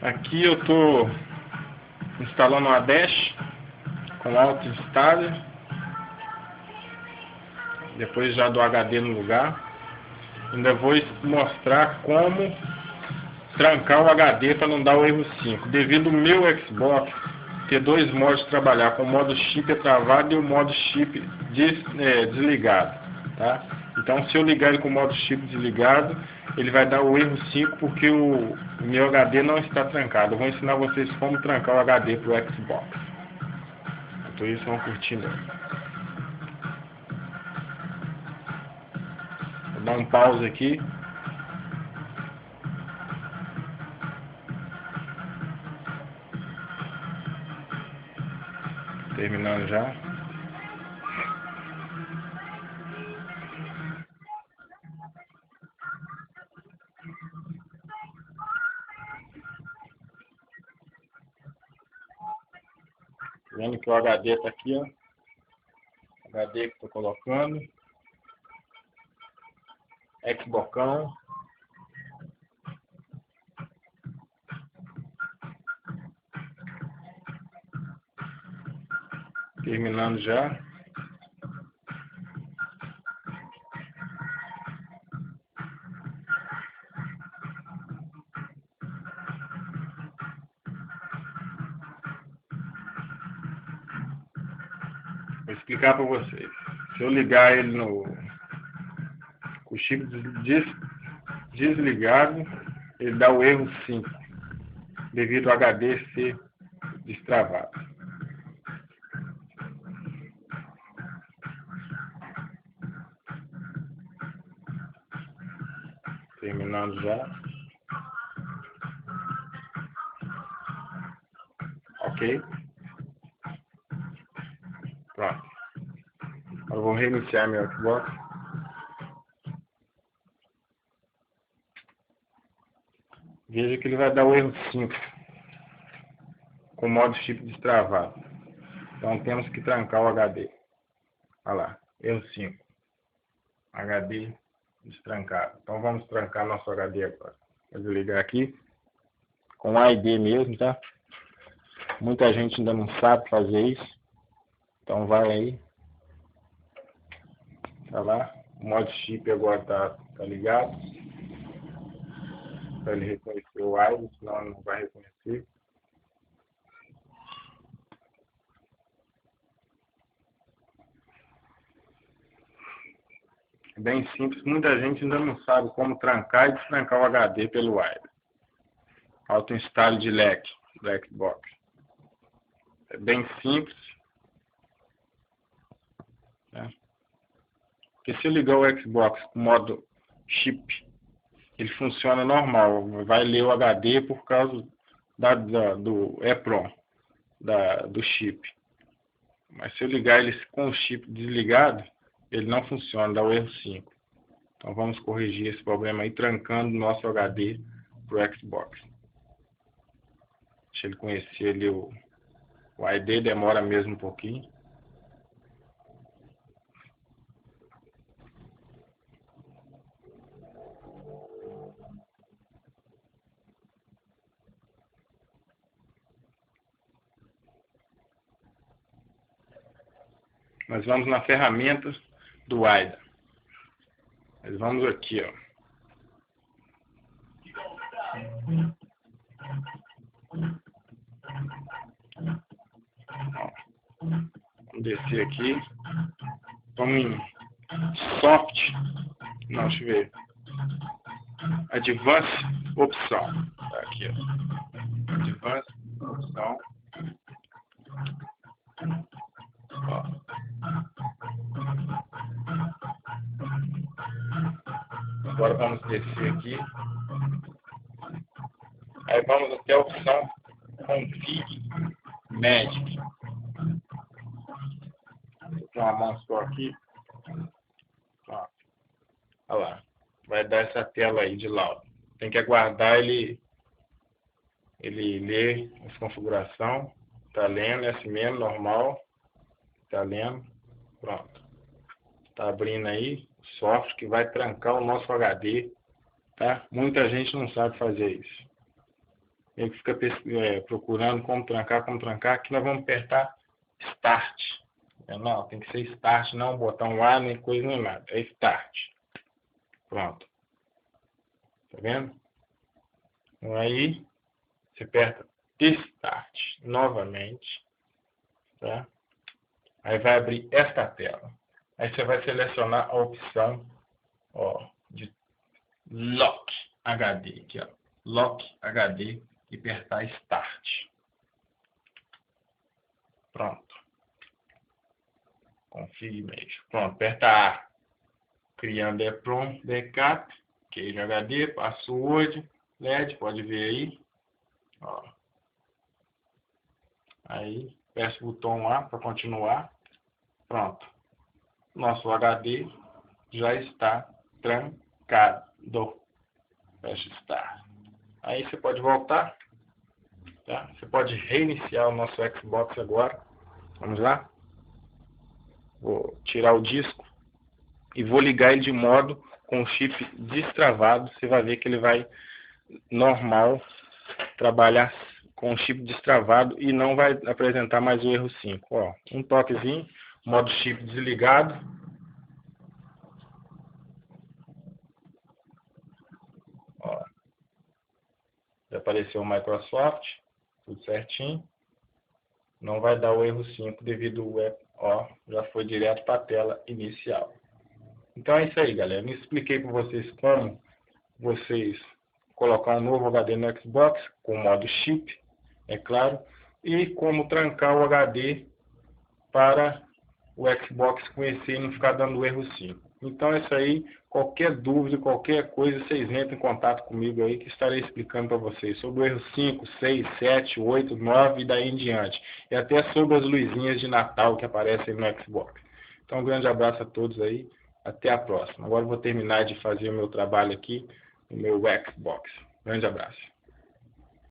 Aqui eu estou instalando uma dash com auto installer, depois já do HD no lugar. Ainda vou mostrar como trancar o HD para não dar o erro 5. Devido ao meu Xbox ter dois modos de trabalhar, com o modo chip travado e o modo chip desligado, tá? Então, se eu ligar ele com o modo chip desligado, ele vai dar o erro 5 porque o meu HD não está trancado. Eu vou ensinar vocês como trancar o HD para o Xbox. Então, isso vão curtindo. Vou dar um pause aqui. Terminando já. Vendo que o HD está aqui, ó. HD que estou colocando. Xbocão. Terminando já. Vou explicar para vocês. Se eu ligar ele com o chip desligado, ele dá o erro 5, devido ao HD ser destravado. Terminando já. Ok? Pronto. Agora eu vou reiniciar meu Xbox. Veja que ele vai dar o erro 5, com o modo chip destravado. Então temos que trancar o HD. Olha lá, erro 5. HD destrancado. Então vamos trancar nosso HD agora. Vou desligar aqui. Com o ID mesmo, tá? Muita gente ainda não sabe fazer isso. Então vai aí. Tá lá. O modo chip agora tá ligado. Para ele reconhecer o ID, senão ele não vai reconhecer. É bem simples. Muita gente ainda não sabe como trancar e destrancar o HD pelo ID. Auto install de leque do Xbox. É bem simples. Né? Porque se eu ligar o Xbox com modo chip, ele funciona normal. Vai ler o HD por causa do EEPROM, do chip. Mas se eu ligar ele com o chip desligado, ele não funciona, dá o erro 5. Então vamos corrigir esse problema aí, trancando o nosso HD para o Xbox. Deixa ele conhecer ali o ID, demora mesmo um pouquinho. Nós vamos na ferramenta do AIDA. Nós vamos aqui, ó. Vamos descer aqui. Vamos em Soft. Não, deixa eu ver. Advanced opção. Tá aqui, ó. Advanced opção. Ó. Agora vamos descer aqui. Aí vamos até a opção Config Magic. Vou ter uma mão só aqui. Pronto. Olha lá. Vai dar essa tela aí de lado. Tem que aguardar ele ler as configurações. Tá lendo, é assim mesmo, normal. Tá lendo. Pronto. Tá abrindo aí o software que vai trancar o nosso HD. Tá? Muita gente não sabe fazer isso. Ele fica procurando como trancar, aqui nós vamos apertar Start. Não, tem que ser Start, não botão A, nem coisa, nem nada. É Start. Pronto. Tá vendo? Então aí, você aperta Start novamente. Tá? Aí vai abrir esta tela. Aí você vai selecionar a opção, ó, de Lock HD. Aqui, ó. Lock HD e apertar Start. Pronto. Confirmation. Pronto, aperta A. Criando EPROM, backup, queijo HD, password, LED, pode ver aí. Ó. Aí, aperta o botão A para continuar. Pronto. Nosso HD já está trancado. Fecha Start. Aí você pode voltar. Tá? Você pode reiniciar o nosso Xbox agora. Vamos lá. Vou tirar o disco e vou ligar ele de modo com o chip destravado. Você vai ver que ele vai normal trabalhar com o chip destravado e não vai apresentar mais o erro 5. Ó, um toquezinho, modo chip desligado. Ó, já apareceu o Microsoft, tudo certinho. Não vai dar o erro 5 devido ao já foi direto para a tela inicial. Então é isso aí, galera. Eu expliquei para vocês como vocês colocar um novo HD no Xbox com modo chip, é claro, e como trancar o HD para o Xbox conhecer e não ficar dando erro 5. Então é isso aí. Qualquer dúvida, qualquer coisa, vocês entrem em contato comigo aí que estarei explicando para vocês sobre o erro 5, 6, 7, 8, 9 e daí em diante. E até sobre as luzinhas de Natal que aparecem no Xbox. Então um grande abraço a todos aí. Até a próxima. Agora eu vou terminar de fazer o meu trabalho aqui no meu Xbox. Grande abraço.